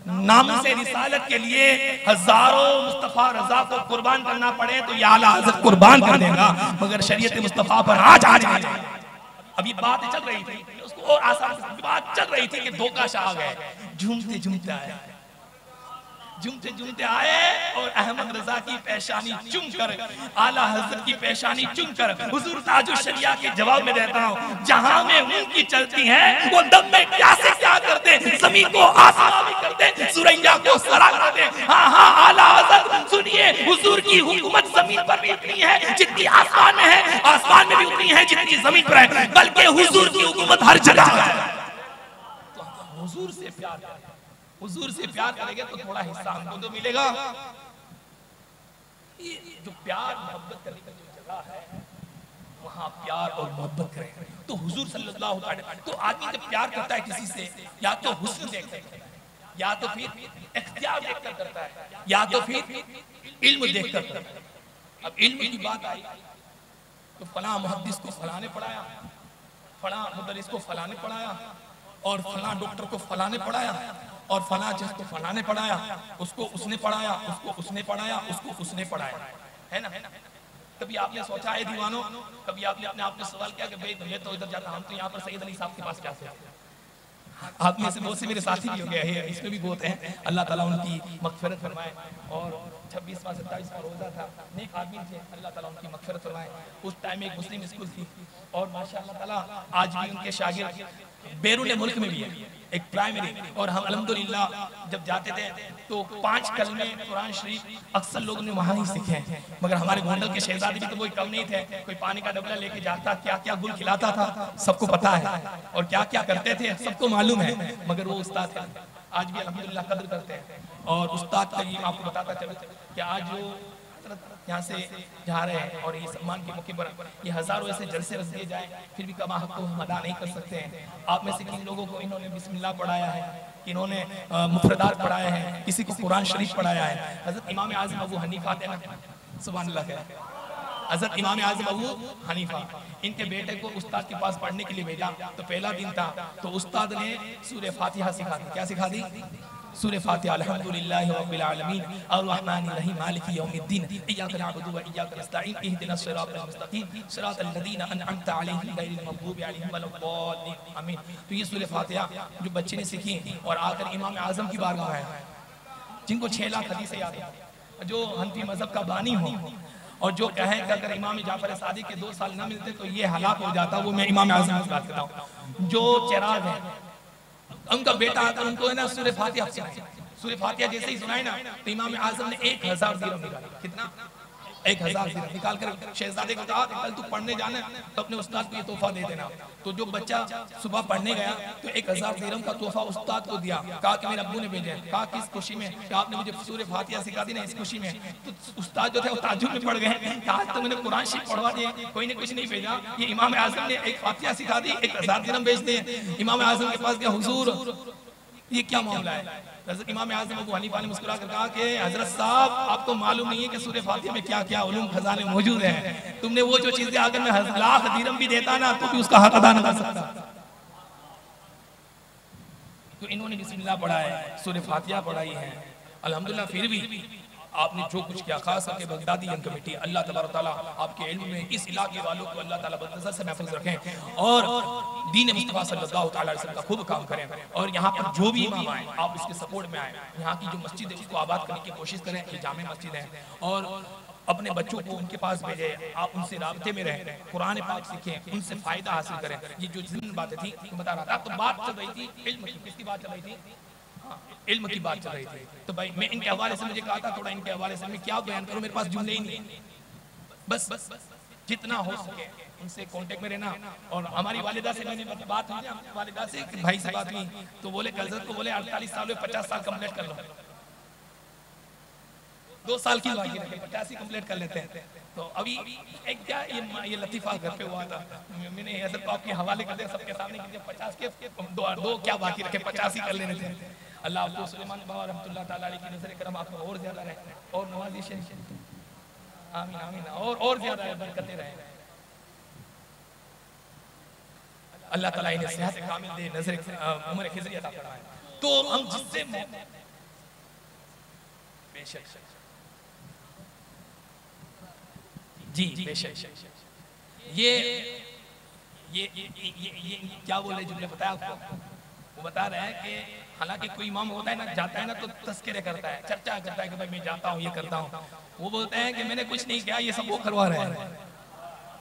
[SPEAKER 1] नाम से रिसालत के लिए हजारों मुस्तफा रजा को कुर्बान करना पड़े तो ये आला हज़रत कुर्बान कर देगा, मगर शरीयत मुस्तफा पर आज नहीं। अभी बात चल रही थी, उसको और आसान बात चल रही थी कि धोखा शाह आ गए, झूमते झूमते आए, झूमते झूमते आए और अहमद रजा की पेशानी चूम कर, आला हज़रत की पेशानी चूम कर हुजूर ताजुल शरिया के जवाब में देता हूँ, जहां में उनकी चलती है वो दम में क्या से क्या करते, जमीन को आसमान भी करते, सुरैया को सरा कर दे। हाँ हाँ आला हज़रत सुनिए, हुजूर की हुकूमत जमीन पर भी उतनी है जितनी आसमान में है, आसमान में भी उतनी है जितनी जमीन पर है, बल्कि हुजूर की हुकूमत हर जगह है। हुजूर से प्यार, हुजूर से प्यार करेंगे तो थोड़ा हिस्सा हमको तो मिलेगा। ये जो प्यार मोहब्बत करने की जो जगह है वहां प्यार और मोहब्बत करें तो हुजूर सल्लल्लाहु अलैहि वसल्लम। तो आदमी जब प्यार करता है किसी से, या तो हुस्न देख कर, या तो फिर इख्तियार देख कर करता है, या तो फिर इल्म देख कर करता है। अब इल्म की बात आई तो फला मुहद्दिस को फलाने पढ़ाया, फला मुदर्रिस को फलाने पढ़ाया, और फला डॉक्टर को फलाने पढ़ाया, और फला जज को फलाने पढ़ाया, उसको उसने पढ़ाया, उसको उसने पढ़ाया, उसको उसने पढ़ाया, है ना। कभी आपने सोचा है दीवानों, कभी आपने अपने आप से सवाल किया कि भाई मैं तो इधर जाता, हम तो यहाँ पर सैयद अली साहब के पास जाते हैं। आप में से बहुत से मेरे साथी भी हो गए हैं, इसमें भी बहुत हैं, अल्लाह ताला उनकी मग़फ़िरत फरमाए। और 26वां 27वां रोज़ा था, नेक आदमी थे, अल्लाह ताला उनकी मग़फ़िरत फरमाए। उस टाइम एक मुस्लिम स्कूल थी और माशाअल्लाह ताला आज भी उनके शागिर्द बैरून मुल्क में भी है, एक प्राइमरी। और हम अल्हम्दुलिल्लाह जब जाते थे तो 5 कलमे कुरान शरीफ अक्सर लोगों ने वहाँ ही सीखे हैं। मगर हमारे गोंडल के शहजादे भी तो कोई कम नहीं थे, कोई पानी का डबला लेके जाता, क्या क्या गुल खिलाता था सबको पता है, और क्या क्या करते थे सबको मालूम है, मगर वो उस्ताद थे। आज भी अल्हम्दुलिल्लाह कद्र करते हैं। और उस्ताद का ये आपको बताता चलो कि आज जो यहाँ से जा रहे हैं और ये सम्मान के मौके पर ये हजारों ऐसे जलसे रख दिए जाए, फिर भी कमा हक को हम अदा नहीं कर सकते हैं। आप में से किन लोगों को इन्होंने बिस्मिल्लाह पढ़ाया है, इन्होंने मुफरदात पढ़ाया है, किसी को कुरान शरीफ पढ़ाया है। हज़रत इमाम आज़म अबू हनीफा थे ना, सुभान अल्लाह है। हजरत इमाम आज़म अबू हनीफा, इनके बेटे को उस्ताद के पास पढ़ने के लिए भेजा, तो पहला दिन था, तो उस्ताद ने सूरह फातिहा सिखा दी। क्या सिखा दी? सूरह फातिहा। अल्हम्दुलिल्लाहि रब्बिल आलमीन अर्रहमानिर रहीम मालिकि यौमिद्दीन इय्याका नअबुदु व इय्याका नस्तईन इहदिनस सिरातल मुस्तकीम सिरातल लज़ीना अनअमता अलैहिम गैरिल मग़दूबि अलैहिम वलद्दाल्लीन आमीन। तो ये सूरह फातिहा जो बच्चे ने सीखी और आकर इमाम आज़म की बारगाह में आया, जिनको 6 लाख हदीसें याद है, जो हनफी मजहब का बानी हो और जो कहें कि अगर इमाम जाफर सादिक के 2 साल न मिलते तो ये हलाक हो जाता, वो मैं इमाम आज़म की बात करता हूँ। जो चिराग है, उनका बेटा आकर उनको है ना सूरह फातिहा सुनाई। सूरह फातिहा जैसे ही सुनाई ना, तो इमाम आज़म ने 1000 दिरहम निकाला। कितना? 1000 दिरहम निकाल कर शहजादे को कहा कल तू पढ़ने जाना तो अपने उस्ताद को ये तोहफा दे देना। तो जो बच्चा सुबह पढ़ने गया तो 1000 दिरहम का तोहफा उस्ताद को दिया। कहा कि मेरे अब्बू ने भेजा है। कहा किस खुशी में? कि आपने मुझे सूरह फातिहा सिखा दी ना, इस खुशी में। तो उस्ताद जो थे वो ताज्जुब में पड़ गए, आज तो मैंने कुरान शरीफ पढ़वा दिए, कोई ने कुछ नहीं भेजा, ये इमाम आज़म ने एक फातिहा सिखा दी, 1000 दिरहम भेज दिए। इमाम आज़म के पास गया, हुजूर ये क्या मामला है? हज़रत इमाम आज़म अबू हनीफा ने मुस्कुरा कर कहा कि हज़रत साहब आपको मालूम नहीं है कि सूरह फातिहा में क्या क्या उलूम खजाने मौजूद हैं। तुमने वो जो चीजें अगर मैं लाख दिरहम भी देता ना तो भी उसका हक अदा न कर सकता। तो इन्होंने बिस्मिल्लाह पढ़ा है, सूरह फातिहा पढ़ाई है, अल्हम्दुलिल्लाह। फिर भी आपने जो कुछ किया, खास करके बगदादी यंग कमेटी, अल्लाह तबारक तआला आपके इल्म में इस इलाके वालों को अल्लाह ताला बदनज़र से महफूज रखें और दीन मुस्तफ़ा सल्लल्लाहु अलैहि वसल्लम का खूब काम करें। और यहाँ पर जो भी इमाम आए आप इसके सपोर्ट में आए, यहाँ की जो मस्जिद है उसको आबाद करने की कोशिश करें। ये जामे मस्जिद है और अपने बच्चों को उनके पास भेजें, आप उनसे राब्ते में रहें, कुरान पाक सीखें, उनसे फायदा हासिल करें। ये जो जिन बातें थी बता रहा था, तो बात चल रही थी इल्म की। किसकी बात चल रही थी? इल्म की बात चल रही थी। तो भाई मैं इनके हवाले से, मुझे कहा था थोड़ा इनके हवाले से मैं क्या बयान करूं, मेरे पास जुमले ही नहीं। बस जितना हो सके उनसे कांटेक्ट में रहना। और हमारी वालिदा से मैंने बात हुई, वालिदा से भाई से बात हुई, तो बोले हज़रत को बोले 48 साल में 50 साल कंप्लीट कर लो, 2 साल की बाकी रखे 50 ही कंप्लीट कर लेते हैं। तो अभी एक क्या ये लतीफा घर पे हुआ था, मैंने हज़रत को आपके हवाले कर दिया सबके सामने कि 50 के दो क्या बाकी रखे, 50 ही कर लेने थे। अल्लाह आपको सुलेमान बाबा रहमतुल्लाह ताला अलैहि की नजर करम आपको और ज्यादा रहे और नवाज़िश आमीन आमीन और ज्यादा बरकतें रहे। अल्लाह ताला इन्हें सेहत कामिल दे, नजर उम्र खिजरी अता फरमाए। तो हम जिससे बेशक जी बेशक ये क्या बोले जुमले बताया आपको, वो बता रहे हैं कि हालांकि कोई इमाम होता है ना, जाता है ना तो तस्करे करता है, चर्चा करता है कि भाई मैं जाता हूँ ये करता हूँ। वो बोलते हैं कि मैंने कुछ नहीं किया, ये सब वो करवा रहे हैं।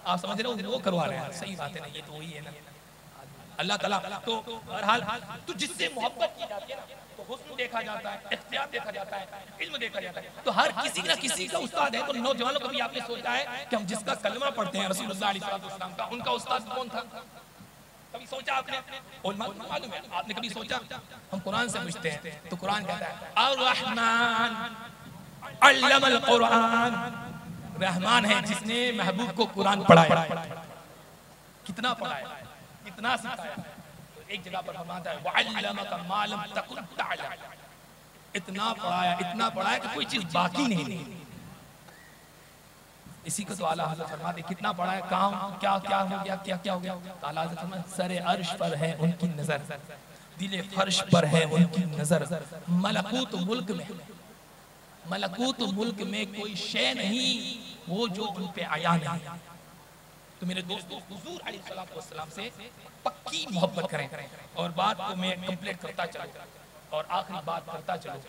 [SPEAKER 1] आप समझ रहे हो, वो करवा रहे हैं। सही बात है ना, ये तो वही है ना अल्लाह ताला। तो बहरहाल तो जिससे मोहब्बत की जाती है ना, तो हुस्न देखा जाता है, इख्तियार देखा जाता है, इल्म देखा जाता है। तो हर किसी ना किसी का उस्ताद है। तो नौजवानों कभी आपने सोचा है कि हम जिसका कलमा पढ़ते हैं रसूलुल्लाह सल्लल्लाहु अलैहि वसल्लम का, उनका उस्ताद कौन था? कभी सोचा आपने? मालूम है आपने कभी सोचा? हम कुरान से पूछते हैं तो कुरान कहता है अर्रहमान अल्लमल कुरान, रहमान है जिसने महबूब को कुरान पढ़ाया। कितना पढ़ाया, कितना सिखाया। तो एक जगह पर फरमाता है वअल्लमका मा लम तकुन तअलम, इतना पढ़ाया कि कोई चीज बाकी नहीं रही। इसी को तो आला हज़रत फरमाते कितना पढ़ा है, कहाँ क्या क्या हो गया, क्या क्या हो गया। तो आला हज़रत फरमाते सरे अर्श पर है उनकी नजर, दिले फर्श पर है उनकी नजर, मलकूत मुल्क में कोई शय नहीं वो जो उन पे आया नहीं। तो मेरे दोस्तों हुजूर अलैहिस्सलाम से पक्की मोहब्बत करें। और बात को मैं कंप्लीट करता चलूं और आखिरी बात करता चलूं।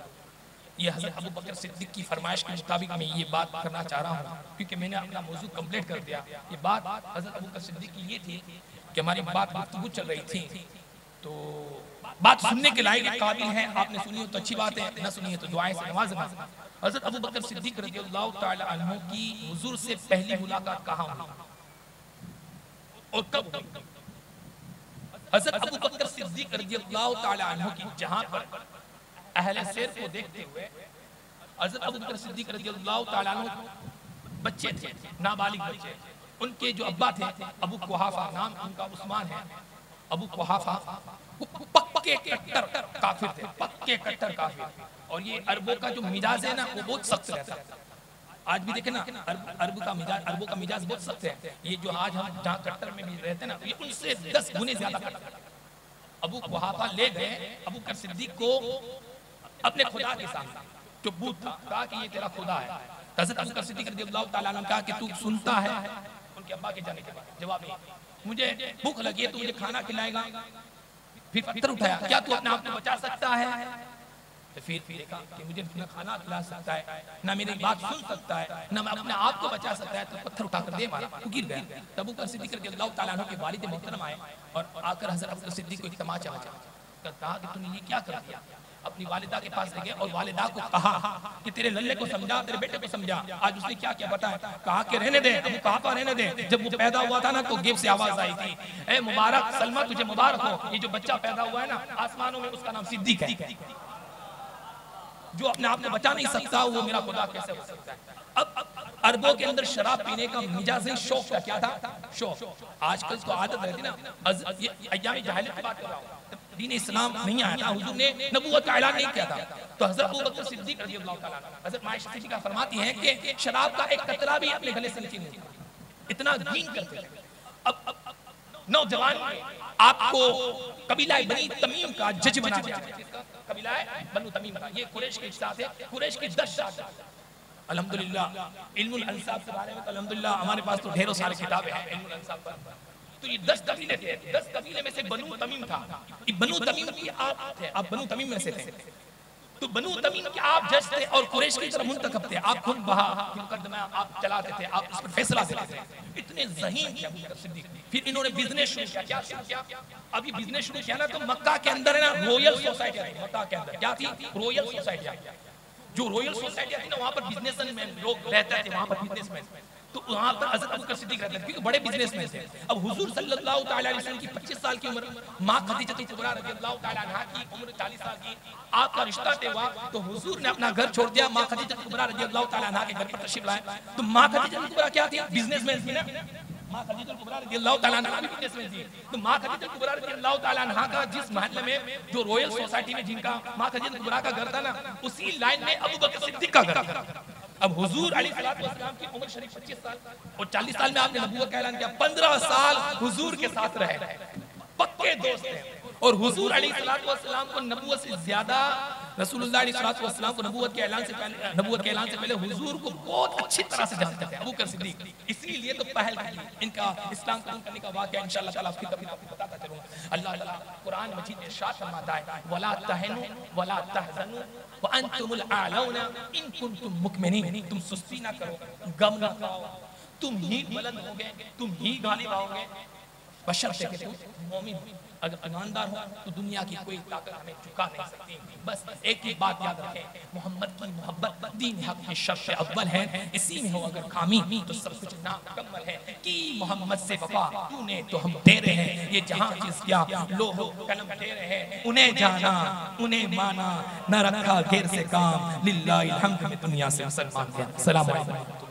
[SPEAKER 1] ये हज़रत अबू बकर सिद्दीक़ की फरमाइश के मुताबिक मैं ये बात करना चाह रहा हूँ, क्योंकि मैंने अपना मौजू कंप्लीट कर दिया। ये बात हज़रत अबू बकर सिद्दीक़ की ये थी कि हमारी बात गुफ्तगू चल रही थी, तो बात सुनने के लायक काबिल है। आपने सुनी हो तो अच्छी बात है, न सुनी है तो दुआएं से नवाजना। हज़रत अबू बकर सिद्दीक़ रज़ियल्लाहु ताला अन्हु की हुजूर से पहली मुलाकात कहाँ हुई और कब हुई? हज़रत अबू बकर सिद्दीक़ रज़ियल्लाहु ताला अन्हु की जहाँ पर अहले सैर को देखते हुए हज़रत अबू बकर सिद्दीक़ रज़ियल्लाहु ताला अन्हु बच्चे थे, नाबालिग बच्चे। उनके जो अब्बा थे अबू कुहाफा, नाम उनका उस्मान है। अबू कुहाफा पक्के कट्टर काफिर थे, पक्के कट्टर काफिर। और ये अरबों का जो मिजाज है ना वो बहुत सख्त रहता है। आज भी देखे ना, अरबों का मिजाज बहुत सख्त है। ये जो आज हम जहाँ कट्टर में भी रहते हैं ना, ये उनसे 10 गुने ज्यादा कट्टर। अबू कुहाफा ले गए अबू बकर सिद्दीक को अपने खुदा के सामने, जो बूत था, कहा कि ये तेरा खुदा है। हज़रत अबू बकर सिद्दीक रज़ियल्लाहु ताला अन्हु कहा कि तू सुनता है? उनके अब्बा के जाने के बाद जवाब नहीं, मुझे भूख लगी है, तू मुझे खाना खिलाएगा? फिर पत्थर उठाया, क्या तू अपने आप को बचा सकता है? तो फिर देखा कि मुझे न खाना खिला सकता है, ना मेरी बात सुन सकता है, ना मैं अपने आप को बचा सकता है, तो पत्थर उठाकर दे मारा, तो गिर गया। तब अबू बकर सिद्दीक रज़ियल्लाहु ताला अन्हु के वालिद मोहतरम आए और आकर हज़रत अबू बकर सिद्दीक को एक तमाचा बजा, कहा कि तूने ये क्या कर दिया? अपनी वालिदा के पास ले गए और वालिदा को कहा कि तेरे लल्ले को समझा, तेरे बेटे को समझा। आज उसने क्या क्या बताया? कहा कि रहने दे, अबू कुहाफा रहने दे। जब वो पैदा हुआ था ना, तो गेब से आवाज आई थी, ए मुबारक सलमा, तुझे मुबारक हो, ये जो बच्चा पैदा हुआ है ना आसमानों में, उसका नाम सिद्दीक है। जो अपने आप को बचा नहीं सकता, वो मेरा खुदा कैसे हो सकता है? अब अरबों के अंदर शराब पीने का मिजाज शौक का क्या था? शौक। आजकल तो आदत रहती ना, अय्याम जहालियत की बात कर रहा हूँ, दीन इस्लाम नहीं आया था, हुजूर ने नबूवत का ऐलान नहीं किया था। तो हज़रत अबू बकर सिद्दीक रज़ियल्लाहु ताला अन्हु, हज़रत आयशा सिद्दीक़ा फरमाती हैं कि शराब का एक कतरा भी अपने गले से नहीं निकला, इतना घीन करते थे। अब नौजवान आपको कबीला बनी तमीम का जज बना दिया। कबीला बनु तमीम का, ये कुरैश के साथ है, कुरैश के 10 शासक। अल्हम्दुलिल्लाह इल्मुल अंसाब के बारे में तो अल्हम्दुलिल्लाह हमारे पास तो ढेरों सारी किताबें हैं इल्मुल अंसाब पर। तो ये 10 कबीले थे, 10 कबीले में से बनु तमीम था। ये बनु तमीम की आप थे, आप बनु तमीम में से थे। तो बनु तमीम के आप जज थे और कुरैश की तरफ मुंतखब थे। आप खुद बहा मुकदमा आप चलाते थे, आप उस पर फैसला देते थे। इतने ज़हीन थे अबू बकर सिद्दीक। फिर इन्होंने बिजनेस शुरू किया। क्या शुरू किया? अभी बिजनेस शुरू किया ना, तो मक्का के अंदर है ना रॉयल सोसाइटी थी। मक्का के अंदर क्या थी? Royal society. जो रॉयल सोसाइटी थी ना, वहाँ पर बिजनेसमैन लोग रहते थे, वहाँ पर बिजनेसमैन। तो वहाँ पर हज़रत अबू बकर सिद्दीक रहते थे, क्योंकि बड़े बिजनेसमैन थे। अब हुजूर सल्लल्लाहु अलैहि वसल्लम की 25 साल की उम्र, माँ खदीजा कुबरा रज़ियल्लाहु ताला अन्हा की उम्र 40 साल की, आपका रिश्ता तय हुआ तो हुजूर ने अपना घर छोड़ दिया, माँ खदीजा कुबरा रज़ियल्लाहु ताला अन्हा के घर पर तशरीफ लाए। तो माँ खदीजा कुबरा क्या थी? बिजनेसमैन थी ना। माँ खदीजा कुबरा रज़ियल्लाहु ताला अन्हा भी बिजनेसमैन थी। तो माँ खदीजा कुबरा रज़ियल्लाहु ताला अन्हा का जिस महल्ले में, जो रॉयल सोसाइटी में जिनका माँ खदीजा कुबरा का घर था ना, उसी लाइन में अबू बकर सिद्दीक का घर था। अब हुजूर अलैहिस्सलाम की उम्र शरीफ 25 साल और 40 साल में आपने नबूवत का ऐलान किया। 15 साल हुजूर के साथ रहे, पक्के दोस्त हैं। और हुजूर अलैहिस्सलाम को नबूवत से ज्यादा, रसूलुल्लाह अलैहिस्सलाम को नबूवत के ऐलान से पहले हुजूर को बहुत अच्छी तरह से जानते थे अबू बकर सिद्दीक। इसीलिए तो पहल की इनका इस्लाम कबूल करने का वाक़या इंशाअल्लाह ताला आपकी कभी आपको बताता चलूंगा। अल्लाह ताला कुरान मजीद में इरशाद फरमाता है, वला तहनु वला तहज़नु व अंतुमुल आलौना इन कुंतुम मुमिनीन। तुम सुस्ती ना करो, गम ना खाओ, तुम ही बुलंद होगे, तुम ही गालिब आओगे, बशर्ते कि तुम मोमिन हो। अगर ईमानदार हो तो दुनिया की कोई ताकत हमें झुका नहीं सकती। बस एक ही बात याद रखें, मोहम्मद की मोहब्बत दीन हक में शर्त अव्वल है। इसी में हो अगर खामी तो सब कुछ नामुकम्मल है। कि मोहम्मद से वफा तूने तो हम दे रहे हैं, ये जहां जिस क्या लोहो कलम दे रहे हैं। उन्हें जाना उन्हें माना, न रखा घेर से काम, लिल्लाहिल हम्द में दुनिया से मुसलमान गया। सलाम अलैकुम।